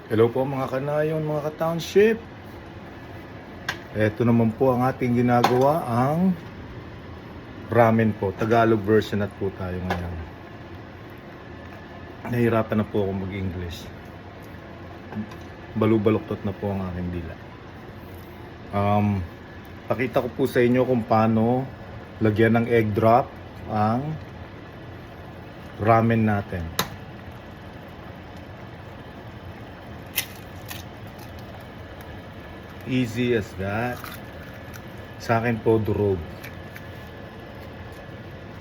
Hello po mga kanayon, mga ka-township. Ito naman po ang ating ginagawa, ang ramen po. Tagalog version at po tayo ngayon. Nahirapan na po ako mag-English. Balubaluktot na po ang aking dila. Pakita ko po sa inyo kung paano lagyan ng egg drop ang ramen natin. Easy as that. Sa akin po durog.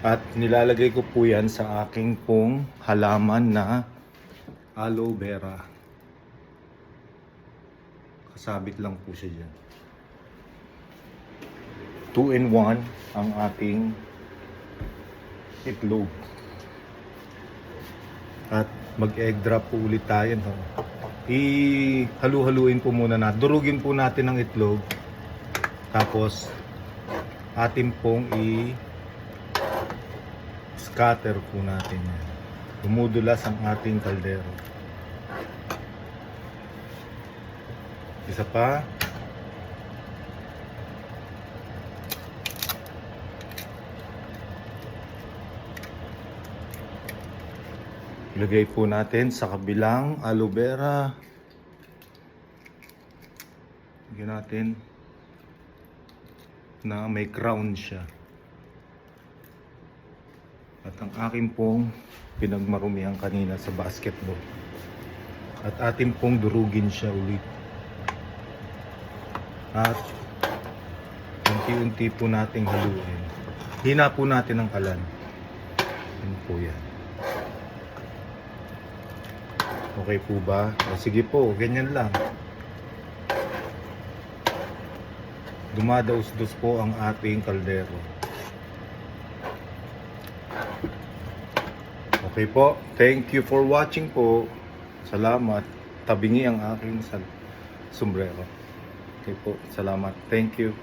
At nilalagay ko po yan sa aking pong halaman na aloe vera. Kasabit lang po siya dyan. 2-in-1 ang ating itlog. At mag-egg drop po ulit tayo. No? Halu-haluin po muna natin. Durugin po natin ang itlog. Tapos atin pong scatter po natin yan. Dumudulas ang ating kaldero. Isa pa. Ilagay po natin sa kabilang aloe vera. Lagyan natin na may crown siya. At ang akin pong pinagmarumihan kanina sa basketball. At atin pong durugin siya ulit. At unti-unti po nating haluin. Hina po natin ang kalan. Yan po yan. Okay po ba? O, sige po, ganyan lang. Dumadaos-dos po ang ating kaldero. Okay po. Thank you for watching po. Salamat. Tabingi ang aking sombrero. Okay po. Salamat. Thank you.